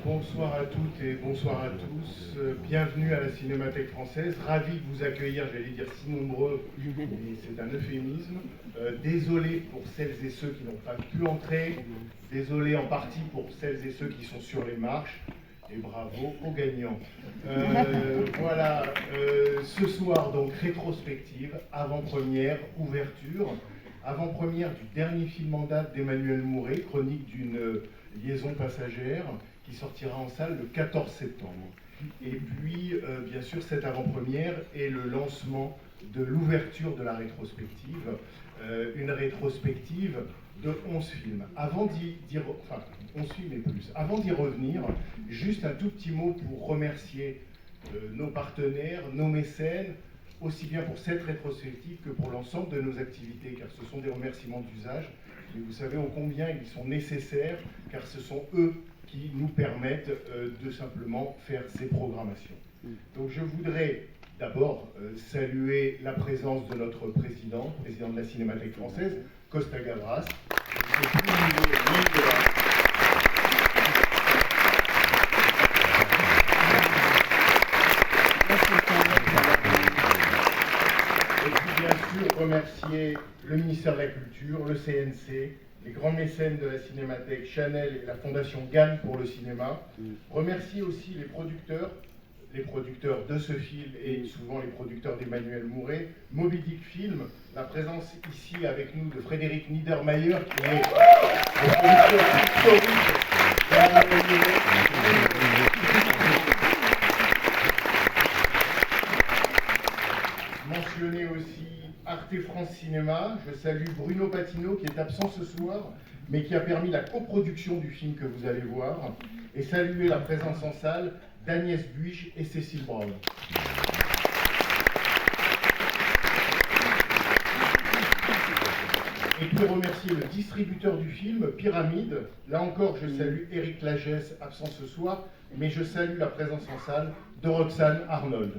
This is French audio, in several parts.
Bonsoir à toutes et bonsoir à tous. Bienvenue à la Cinémathèque française. Ravi de vous accueillir, j'allais dire si nombreux, mais c'est un euphémisme. Désolé pour celles et ceux qui n'ont pas pu entrer. Désolé en partie pour celles et ceux qui sont sur les marches. Et bravo aux gagnants. Voilà, ce soir, donc, rétrospective, avant-première, ouverture. Avant-première du dernier film en date d'Emmanuel Mouret, chronique d'une liaison passagère, qui sortira en salle le 14 septembre. Et puis, bien sûr, cette avant-première est le lancement de l'ouverture de la rétrospective, une rétrospective de 11 films. Avant d'y enfin, 11 films et plus. Avant d'y revenir, juste un tout petit mot pour remercier nos partenaires, nos mécènes, aussi bien pour cette rétrospective que pour l'ensemble de nos activités, car ce sont des remerciements d'usage, mais vous savez ô combien ils sont nécessaires, car ce sont eux qui nous permettent de simplement faire ces programmations. Donc je voudrais d'abord saluer la présence de notre président de la Cinémathèque française, Costa Gavras. Remercier le ministère de la Culture, le CNC, les grands mécènes de la Cinémathèque, Chanel et la Fondation Gann pour le cinéma. Remercier aussi les producteurs de ce film et souvent les producteurs d'Emmanuel Mouret, Moby Dick Film, la présence ici avec nous de Frédéric Niedermayer, qui est le producteur historique d'Emmanuel Mouret. Mentionner aussi Arte France Cinéma, je salue Bruno Patino qui est absent ce soir, mais qui a permis la coproduction du film que vous allez voir, et saluer la présence en salle d'Agnès Buich et Cécile Brown. Et puis remercier le distributeur du film, Pyramide. Là encore, je salue Éric Lagesse, absent ce soir, mais je salue la présence en salle de Roxane Arnold.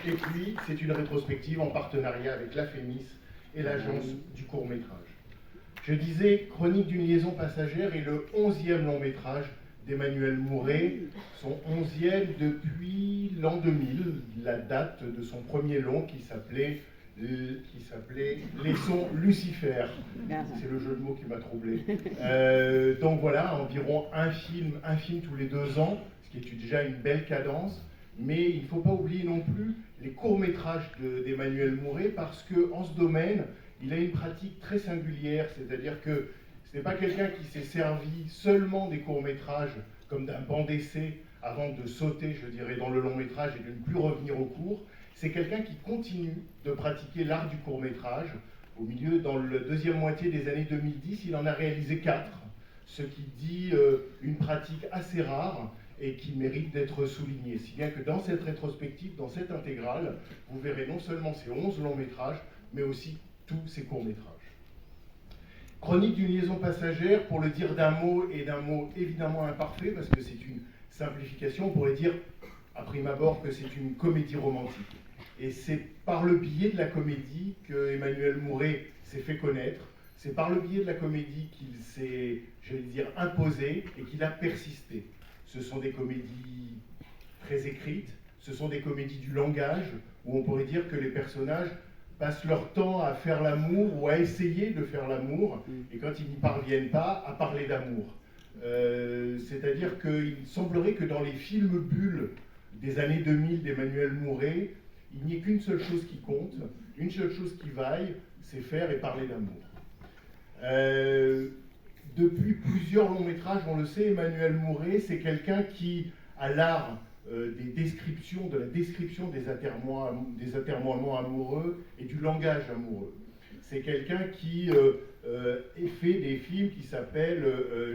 Et puis, c'est une rétrospective en partenariat avec la FEMIS et l'Agence du court-métrage. Je disais, Chronique d'une liaison passagère est le 11e long-métrage d'Emmanuel Mouret, son 11e depuis l'an 2000, la date de son premier long qui s'appelait Laissons Lucifer. C'est le jeu de mots qui m'a troublé. Donc voilà, environ un film tous les 2 ans, ce qui est déjà une belle cadence. Mais il ne faut pas oublier non plus les courts-métrages d'Emmanuel Mouret, parce qu'en ce domaine, il a une pratique très singulière, c'est-à-dire que ce n'est pas quelqu'un qui s'est servi seulement des courts-métrages comme d'un banc d'essai avant de sauter, je dirais, dans le long-métrage et de ne plus revenir au court. C'est quelqu'un qui continue de pratiquer l'art du court-métrage. Dans la deuxième moitié des années 2010, il en a réalisé 4, ce qui dit une pratique assez rare et qui mérite d'être souligné. Si bien que dans cette rétrospective, dans cette intégrale, vous verrez non seulement ces 11 longs métrages, mais aussi tous ces courts métrages. Chronique d'une liaison passagère, pour le dire d'un mot, et d'un mot évidemment imparfait, parce que c'est une simplification, on pourrait dire, à prime abord, que c'est une comédie romantique. Et c'est par le biais de la comédie que Emmanuel Mouret s'est fait connaître, c'est par le biais de la comédie qu'il s'est, j'allais dire, imposé, et qu'il a persisté. Ce sont des comédies très écrites, ce sont des comédies du langage, où on pourrait dire que les personnages passent leur temps à faire l'amour ou à essayer de faire l'amour, et quand ils n'y parviennent pas, à parler d'amour. C'est-à-dire qu'il semblerait que dans les films bulles des années 2000 d'Emmanuel Mouret, il n'y ait qu'une seule chose qui compte, une seule chose qui vaille, c'est faire et parler d'amour. Depuis plusieurs longs métrages, on le sait, Emmanuel Mouret, c'est quelqu'un qui a l'art de la description des atermoiements amoureux et du langage amoureux. C'est quelqu'un qui fait des films qui s'appellent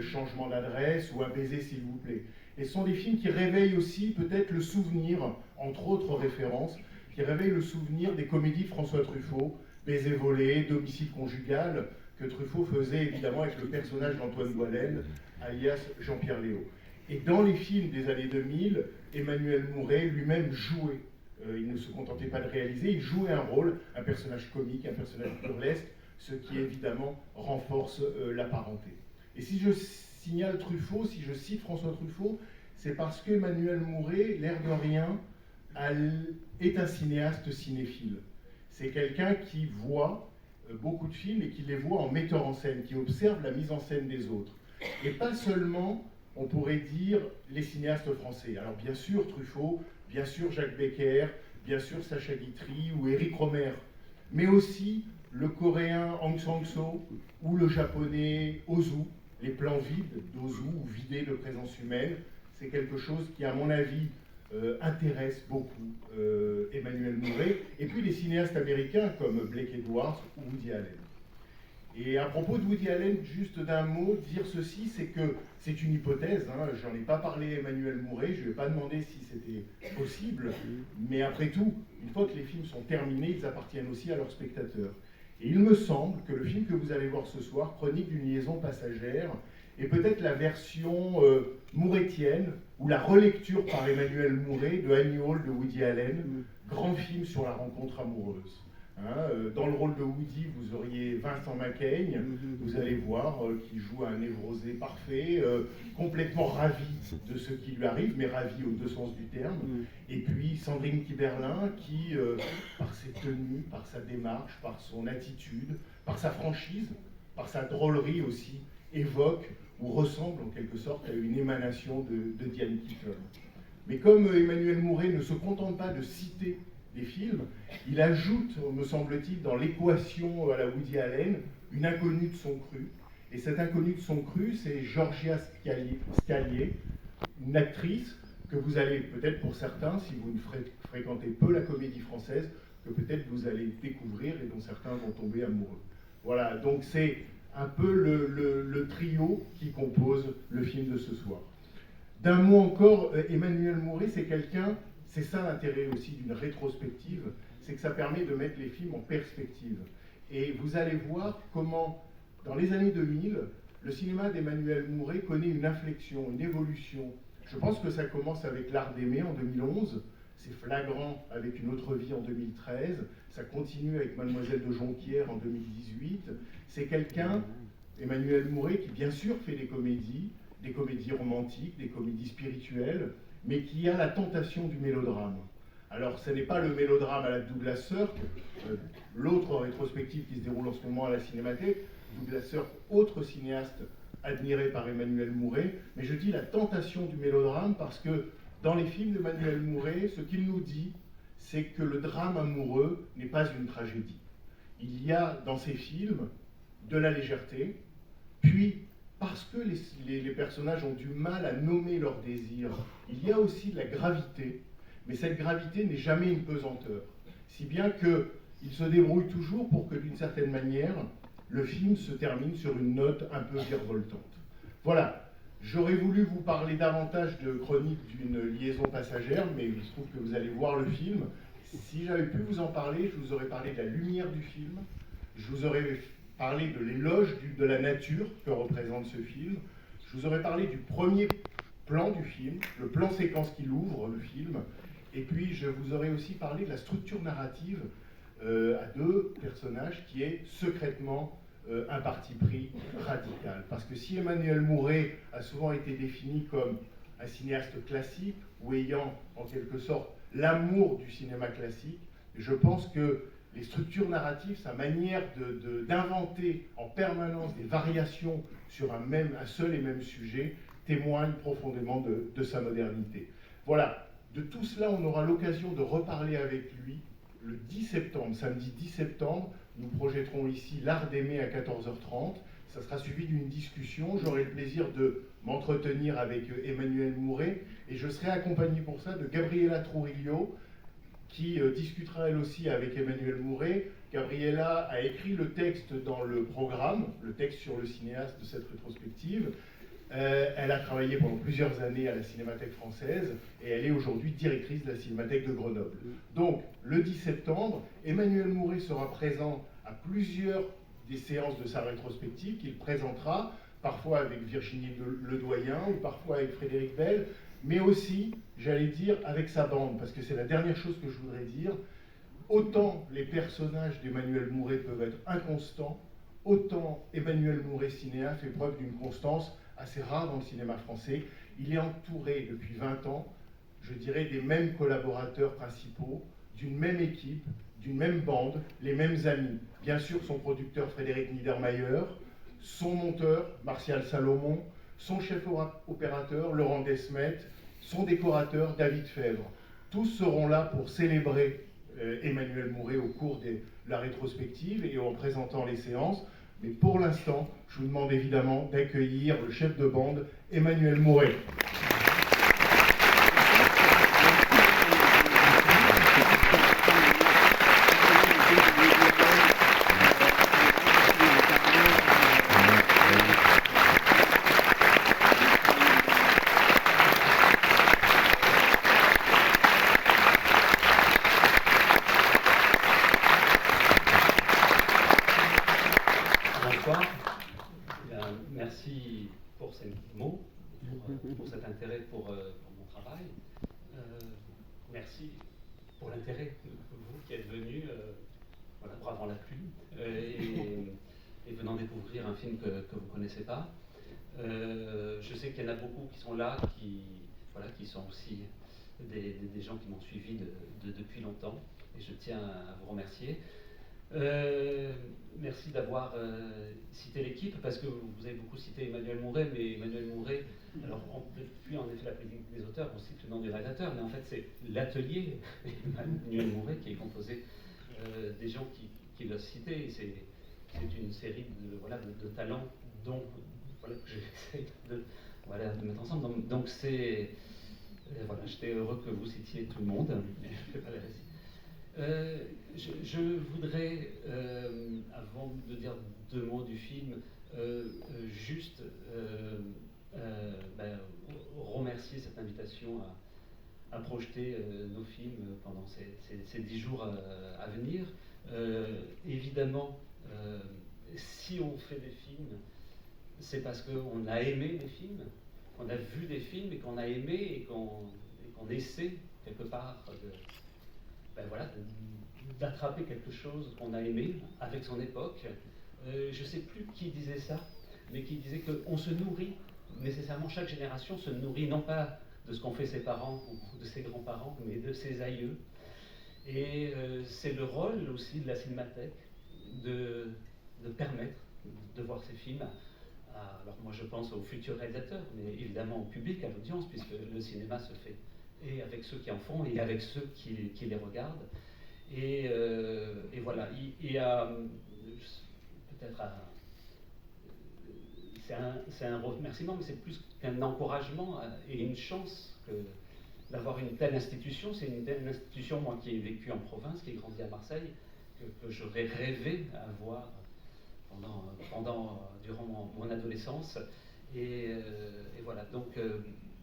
Changement d'adresse ou Un baiser s'il vous plaît. Et ce sont des films qui réveillent aussi peut-être le souvenir, entre autres références, qui réveillent le souvenir des comédies de François Truffaut, Baiser volé, Domicile conjugal, que Truffaut faisait évidemment avec le personnage d'Antoine Boilel, alias Jean-Pierre Léaud. Et dans les films des années 2000, Emmanuel Mouret lui-même jouait. Il ne se contentait pas de réaliser, il jouait un rôle, un personnage comique, un personnage burlesque, ce qui évidemment renforce la parenté. Et si je signale Truffaut, si je cite François Truffaut, c'est parce qu'Emmanuel Mouret, l'air de rien, est un cinéaste cinéphile. C'est quelqu'un qui voit beaucoup de films et qui les voit en metteur en scène, qui observe la mise en scène des autres. Et pas seulement, on pourrait dire, les cinéastes français. Alors bien sûr Truffaut, bien sûr Jacques Becker, bien sûr Sacha Guitry ou Éric Rohmer, mais aussi le coréen Hong Sang-soo ou le japonais Ozu, les plans vides d'Ozu ou vidés de présence humaine. C'est quelque chose qui, à mon avis, intéresse beaucoup Emmanuel Mouret, et puis les cinéastes américains comme Blake Edwards ou Woody Allen. Et à propos de Woody Allen, juste d'un mot, dire ceci, c'est que c'est une hypothèse, hein, j'en ai pas parlé à Emmanuel Mouret, je ne lui ai pas demandé si c'était possible, mais après tout, une fois que les films sont terminés, ils appartiennent aussi à leurs spectateurs. Et il me semble que le film que vous allez voir ce soir, Chronique d'une liaison passagère, est peut-être la version mouretienne, ou la relecture par Emmanuel Mouret de Annie Hall de Woody Allen, grand film sur la rencontre amoureuse. Hein, dans le rôle de Woody, vous auriez Vincent Macaigne, vous allez voir, qui joue un névrosé parfait, complètement ravi de ce qui lui arrive, mais ravi aux deux sens du terme. Et puis Sandrine Kiberlin, qui, par ses tenues, par sa démarche, par son attitude, par sa franchise, par sa drôlerie aussi, évoque ou ressemble en quelque sorte à une émanation de Diane Keaton. Mais comme Emmanuel Mouret ne se contente pas de citer des films, il ajoute, me semble-t-il, dans l'équation à la Woody Allen, une inconnue de son cru. Et cette inconnue de son cru, c'est Georgia Scalier, une actrice que vous allez, peut-être pour certains, si vous ne fréquentez peu la comédie française, que peut-être vous allez découvrir et dont certains vont tomber amoureux. Voilà, donc c'est un peu le trio qui compose le film de ce soir. D'un mot encore, Emmanuel Mouret, c'est quelqu'un, c'est ça l'intérêt aussi d'une rétrospective, c'est que ça permet de mettre les films en perspective. Et vous allez voir comment, dans les années 2000, le cinéma d'Emmanuel Mouret connaît une inflexion, une évolution. Je pense que ça commence avec L'Art d'aimer en 2011, c'est flagrant avec Une autre vie en 2013, ça continue avec Mademoiselle de Jonquière en 2018. C'est quelqu'un, Emmanuel Mouret, qui bien sûr fait des comédies romantiques, des comédies spirituelles, mais qui a la tentation du mélodrame. Alors, ce n'est pas le mélodrame à la Douglas Sirk, l'autre rétrospective qui se déroule en ce moment à la Cinémathèque, Douglas Sirk, autre cinéaste admiré par Emmanuel Mouret, mais je dis la tentation du mélodrame parce que dans les films d'Emmanuel Mouret, ce qu'il nous dit, c'est que le drame amoureux n'est pas une tragédie. Il y a dans ces films de la légèreté, puis parce que les personnages ont du mal à nommer leurs désirs, il y a aussi de la gravité, mais cette gravité n'est jamais une pesanteur. Si bien qu'il se débrouille toujours pour que, d'une certaine manière, le film se termine sur une note un peu virevoltante. Voilà, j'aurais voulu vous parler davantage de Chronique d'une liaison passagère, mais il se trouve que vous allez voir le film. Si j'avais pu vous en parler, je vous aurais parlé de la lumière du film, je vous aurais parlé de l'éloge de la nature que représente ce film, je vous aurais parlé du premier plan du film, le plan séquence qui l'ouvre, le film, et puis je vous aurais aussi parlé de la structure narrative à deux personnages qui est secrètement un parti pris radical. Parce que si Emmanuel Mouret a souvent été défini comme un cinéaste classique ou ayant en quelque sorte l'amour du cinéma classique, je pense que les structures narratives, sa manière d'inventer en permanence des variations sur un seul et même sujet, témoignent profondément de sa modernité. Voilà, de tout cela, on aura l'occasion de reparler avec lui le 10 septembre, samedi 10 septembre. Nous projetterons ici L'Art d'aimer à 14h30. Ça sera suivi d'une discussion. J'aurai le plaisir de m'entretenir avec Emmanuel Mouret et je serai accompagné pour ça de Gabriela Trujillo, qui discutera elle aussi avec Emmanuel Mouret. Gabriela a écrit le texte dans le programme, le texte sur le cinéaste de cette rétrospective. Elle a travaillé pendant plusieurs années à la Cinémathèque française et elle est aujourd'hui directrice de la Cinémathèque de Grenoble. Donc, le 10 septembre, Emmanuel Mouret sera présent à plusieurs des séances de sa rétrospective qu'il présentera, parfois avec Virginie Ledoyen ou parfois avec Frédéric Bell, mais aussi, j'allais dire, avec sa bande, parce que c'est la dernière chose que je voudrais dire. Autant les personnages d'Emmanuel Mouret peuvent être inconstants, autant Emmanuel Mouret, cinéaste, fait preuve d'une constance assez rare dans le cinéma français. Il est entouré depuis 20 ans, je dirais, des mêmes collaborateurs principaux, d'une même équipe, d'une même bande, les mêmes amis. Bien sûr, son producteur Frédéric Niedermayer, son monteur Martial Salomon, son chef opérateur Laurent Desmet, son décorateur David Fèvre. Tous seront là pour célébrer Emmanuel Mouret au cours de la rétrospective et en présentant les séances. Mais pour l'instant, je vous demande évidemment d'accueillir le chef de bande Emmanuel Mouret. Merci pour ces mots, pour cet intérêt pour mon travail. Merci pour l'intérêt que vous qui êtes venus, voilà, bravant la pluie, et venant découvrir un film que vous ne connaissez pas. Je sais qu'il y en a beaucoup qui sont là, qui sont aussi des gens qui m'ont suivi depuis longtemps, et je tiens à vous remercier. Merci d'avoir cité l'équipe, parce que vous avez beaucoup cité Emmanuel Mouret, mais Emmanuel Mouret, alors depuis en effet la politique des auteurs, on cite le nom du réalisateur, mais en fait c'est l'atelier Emmanuel Mouret qui est composé des gens qui l'ont cité. C'est une série de talents dont que j'essaie de mettre ensemble. Donc c'est j'étais heureux que vous citiez tout le monde. Je fais pas la récit. Je voudrais, avant de dire 2 mots du film, juste remercier cette invitation à projeter nos films pendant ces 10 jours à venir. Évidemment, si on fait des films, c'est parce qu'on a aimé des films, qu'on a vu des films et qu'on a aimé et qu'on essaie quelque part d'attraper quelque chose qu'on a aimé avec son époque. Je ne sais plus qui disait ça, mais qui disait qu'on se nourrit nécessairement, chaque génération se nourrit non pas de ce qu'ont fait ses parents ou de ses grands-parents, mais de ses aïeux. Et c'est le rôle aussi de la Cinémathèque de permettre de voir ces films. Alors moi je pense aux futurs réalisateurs, mais évidemment au public, à l'audience, puisque le cinéma se fait et avec ceux qui en font et avec ceux qui les regardent. Et voilà, il y a peut-être c'est un remerciement, mais c'est plus qu'un encouragement et une chance d'avoir une telle institution. C'est une telle institution, moi qui ai vécu en province, qui ai grandi à Marseille, que j'aurais rêvé à voir durant mon adolescence. Et voilà, donc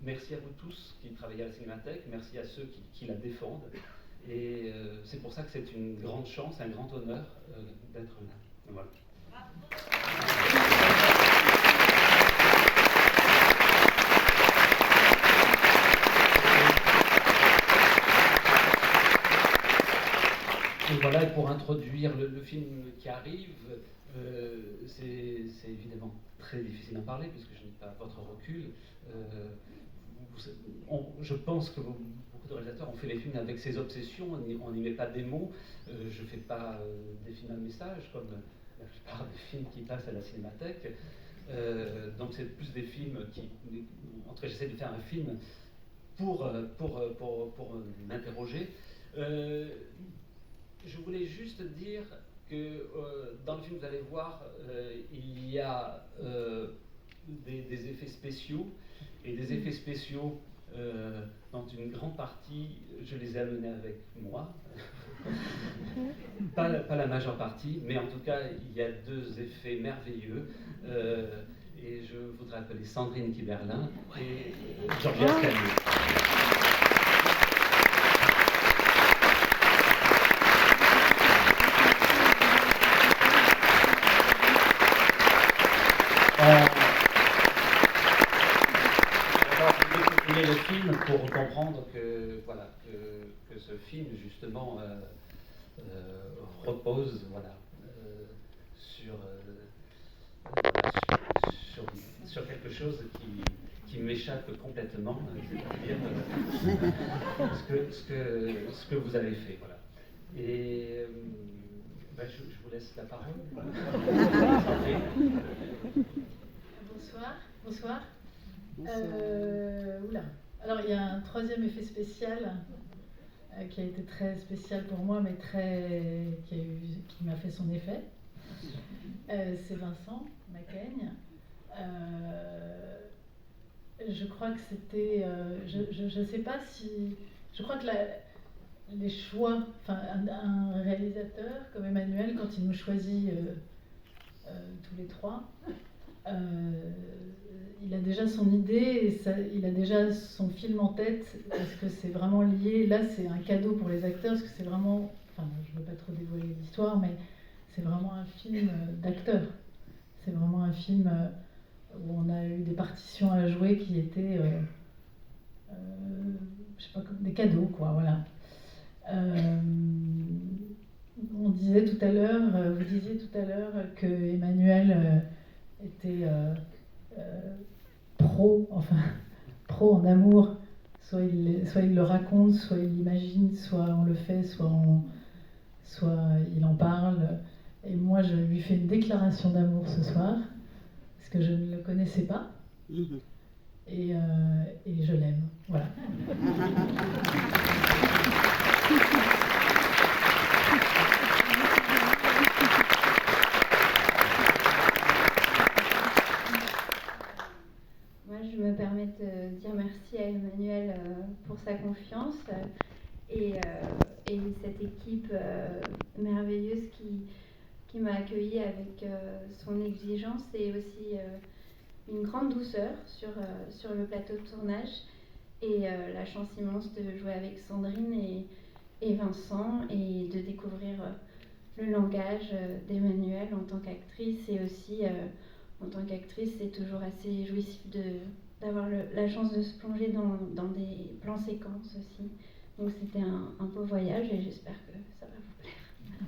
merci à vous tous qui travaillez à la Cinémathèque, merci à ceux qui la défendent. Et c'est pour ça que c'est une grande chance, un grand honneur d'être là. Voilà. Et voilà, et pour introduire le film qui arrive, c'est évidemment très difficile d'en parler puisque je n'ai pas votre recul. Je pense que beaucoup de réalisateurs ont fait les films avec ces obsessions, on n'y met pas des mots. Je ne fais pas des films à message comme la plupart des films qui passent à la Cinémathèque. Donc c'est plus des films en tout cas j'essaie de faire un film pour m'interroger. Je voulais juste dire que dans le film, vous allez voir, il y a des effets spéciaux, et des effets spéciaux dont une grande partie, je les ai amenés avec moi. pas la majeure partie, mais en tout cas, il y a 2 effets merveilleux. Et je voudrais appeler Sandrine Kiberlin et Georgia Scali. Le film pour comprendre que ce film justement repose sur quelque chose qui m'échappe complètement, c'est-à-dire ce que vous avez fait. Voilà. Et je vous laisse la parole. Bonsoir. Oula. Alors il y a un troisième effet spécial qui a été très spécial pour moi, mais qui m'a fait son effet. C'est Vincent Macaigne. Je crois que c'était, je sais pas si, je crois que les choix, enfin un réalisateur comme Emmanuel, quand il nous choisit tous les trois, il a déjà son idée, il a déjà son film en tête. Est-ce que c'est vraiment lié? Là, c'est un cadeau pour les acteurs, parce que c'est vraiment, enfin, je ne veux pas trop dévoiler l'histoire, mais c'est vraiment un film d'acteurs. C'est vraiment un film où on a eu des partitions à jouer qui étaient, je sais pas, comme des cadeaux, quoi, voilà. On disait tout à l'heure, vous disiez tout à l'heure que Emmanuel était pro en amour. Soit il le raconte, soit il l'imagine, soit on le fait, soit il en parle. Et moi, je lui fais une déclaration d'amour ce soir, parce que je ne le connaissais pas. Et je l'aime. Voilà. Je me permets de dire merci à Emmanuel pour sa confiance et cette équipe merveilleuse qui m'a accueillie avec son exigence et aussi une grande douceur sur le plateau de tournage, et la chance immense de jouer avec Sandrine et Vincent et de découvrir le langage d'Emmanuel en tant qu'actrice. Et aussi en tant qu'actrice, c'est toujours assez jouissif d'avoir la chance de se plonger dans des plans séquences aussi. Donc c'était un beau voyage et j'espère que ça va vous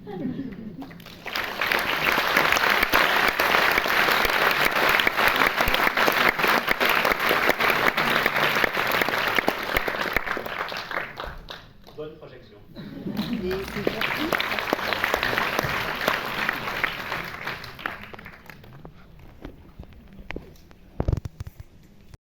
plaire.